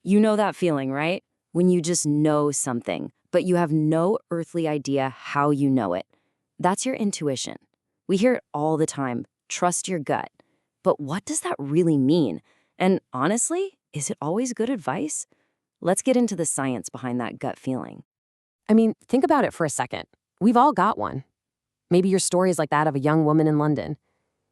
You know that feeling, right? When you just know something, but you have no earthly idea how you know it. That's your intuition. We hear it all the time. Trust your gut. But what does that really mean? And honestly, is it always good advice? Let's get into the science behind that gut feeling. I mean, think about it for a second. We've all got one. Maybe your story is like that of a young woman in London.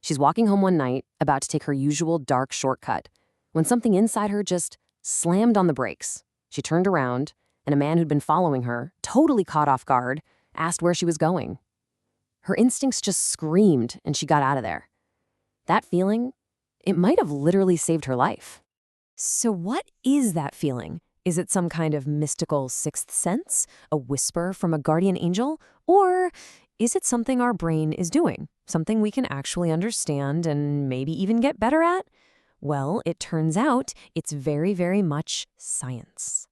She's walking home one night, about to take her usual dark shortcut, when something inside her just slammed on the brakes. She turned around, and a man who'd been following her, totally caught off guard, asked where she was going. Her instincts just screamed, and she got out of there. That feeling, it might have literally saved her life. So what is that feeling? Is it some kind of mystical sixth sense, a whisper from a guardian angel, or is it something our brain is doing, something we can actually understand and maybe even get better at? Well, it turns out it's very, very much science.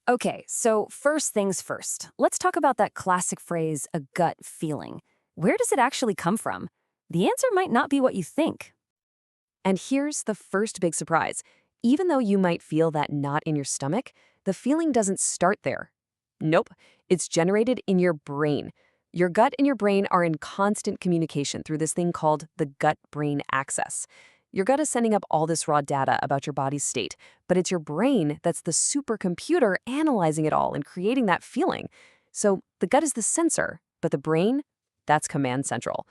Okay, so first things first. Let's talk about that classic phrase, a gut feeling. Where does it actually come from? The answer might not be what you think. And here's the first big surprise. Even though you might feel that knot in your stomach, the feeling doesn't start there. Nope, it's generated in your brain. Your gut and your brain are in constant communication through this thing called the gut-brain axis. Your gut is sending up all this raw data about your body's state, but it's your brain that's the supercomputer analyzing it all and creating that feeling. So the gut is the sensor, but the brain, that's command central.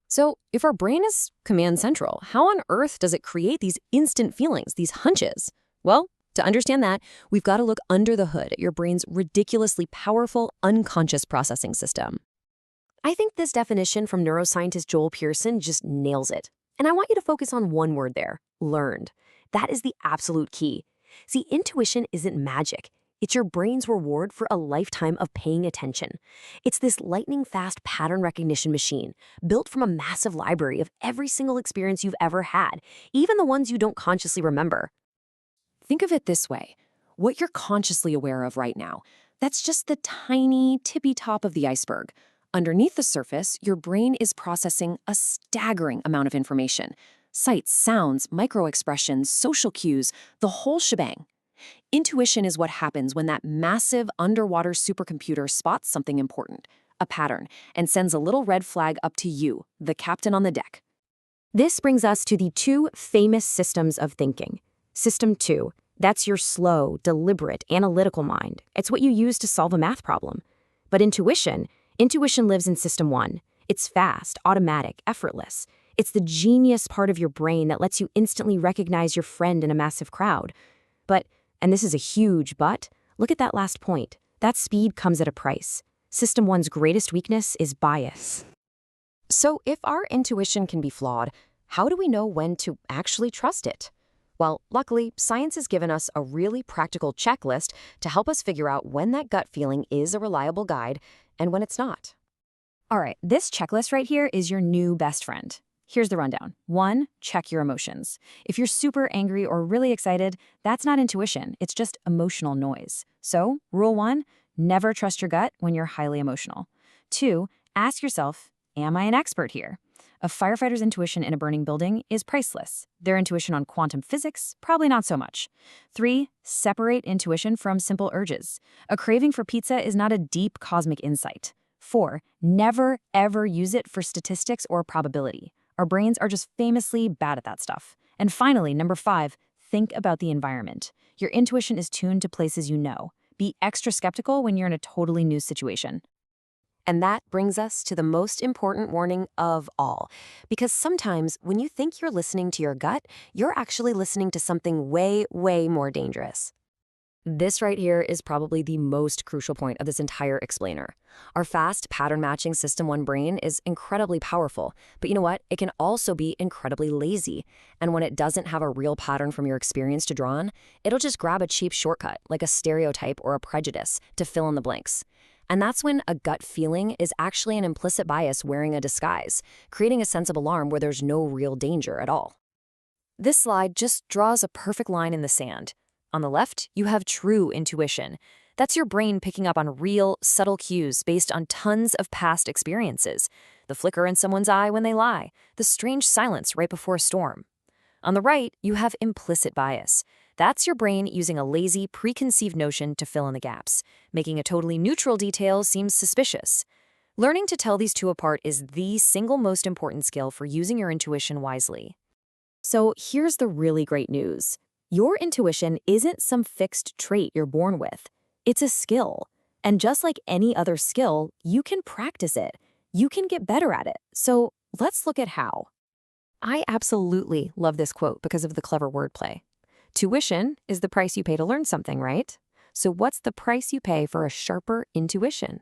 So if our brain is command central, how on earth does it create these instant feelings, these hunches? Well, to understand that, we've got to look under the hood at your brain's ridiculously powerful unconscious processing system. I think this definition from neuroscientist Joel Pearson just nails it. And I want you to focus on one word there, learned. That is the absolute key. See, intuition isn't magic. It's your brain's reward for a lifetime of paying attention. It's this lightning-fast pattern recognition machine built from a massive library of every single experience you've ever had, even the ones you don't consciously remember. Think of it this way. What you're consciously aware of right now, that's just the tiny, tippy top of the iceberg. Underneath the surface, your brain is processing a staggering amount of information. Sights, sounds, microexpressions, social cues, the whole shebang. Intuition is what happens when that massive underwater supercomputer spots something important, a pattern, and sends a little red flag up to you, the captain on the deck. This brings us to the two famous systems of thinking. System 2, that's your slow, deliberate, analytical mind. It's what you use to solve a math problem. But intuition lives in System 1. It's fast, automatic, effortless. It's the genius part of your brain that lets you instantly recognize your friend in a massive crowd. But, and this is a huge but, look at that last point. That speed comes at a price. System 1's greatest weakness is bias. So if our intuition can be flawed, how do we know when to actually trust it? Well, luckily, science has given us a really practical checklist to help us figure out when that gut feeling is a reliable guide and when it's not. All right, this checklist right here is your new best friend. Here's the rundown. 1, check your emotions. If you're super angry or really excited, that's not intuition, it's just emotional noise. So, rule 1, never trust your gut when you're highly emotional. 2, ask yourself, am I an expert here? A firefighter's intuition in a burning building is priceless. Their intuition on quantum physics, probably not so much. 3, separate intuition from simple urges. A craving for pizza is not a deep cosmic insight. 4, never, ever use it for statistics or probability. Our brains are just famously bad at that stuff. And finally, number 5, think about the environment. Your intuition is tuned to places you know. Be extra skeptical when you're in a totally new situation. And that brings us to the most important warning of all. Because sometimes when you think you're listening to your gut, you're actually listening to something way, way more dangerous. This right here is probably the most crucial point of this entire explainer. Our fast pattern-matching System 1 brain is incredibly powerful, but you know what? It can also be incredibly lazy. And when it doesn't have a real pattern from your experience to draw on, it'll just grab a cheap shortcut, like a stereotype or a prejudice, to fill in the blanks. And that's when a gut feeling is actually an implicit bias wearing a disguise, creating a sense of alarm where there's no real danger at all. This slide just draws a perfect line in the sand. On the left, you have true intuition. That's your brain picking up on real, subtle cues based on tons of past experiences. The flicker in someone's eye when they lie, the strange silence right before a storm. On the right, you have implicit bias. That's your brain using a lazy, preconceived notion to fill in the gaps, making a totally neutral detail seem suspicious. Learning to tell these two apart is the single most important skill for using your intuition wisely. So here's the really great news. Your intuition isn't some fixed trait you're born with. It's a skill. And just like any other skill, you can practice it. You can get better at it. So let's look at how. I absolutely love this quote because of the clever wordplay. Tuition is the price you pay to learn something, right? So what's the price you pay for a sharper intuition?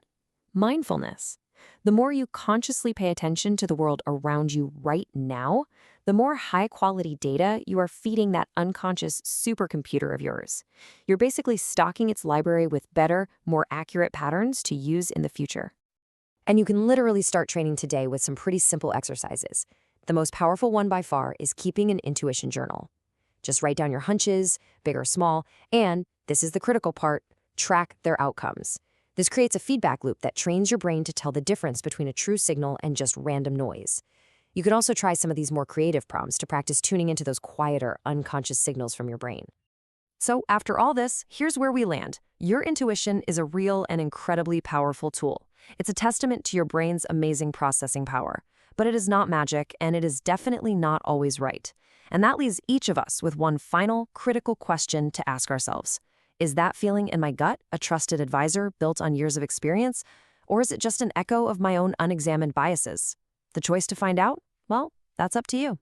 Mindfulness. The more you consciously pay attention to the world around you right now, the more high-quality data you are feeding that unconscious supercomputer of yours. You're basically stocking its library with better, more accurate patterns to use in the future. And you can literally start training today with some pretty simple exercises. The most powerful one by far is keeping an intuition journal. Just write down your hunches, big or small, and, this is the critical part, track their outcomes. This creates a feedback loop that trains your brain to tell the difference between a true signal and just random noise. You can also try some of these more creative prompts to practice tuning into those quieter, unconscious signals from your brain. So after all this, here's where we land. Your intuition is a real and incredibly powerful tool. It's a testament to your brain's amazing processing power. But it is not magic, and it is definitely not always right. And that leaves each of us with one final, critical question to ask ourselves. Is that feeling in my gut a trusted advisor built on years of experience, or is it just an echo of my own unexamined biases? The choice to find out? Well, that's up to you.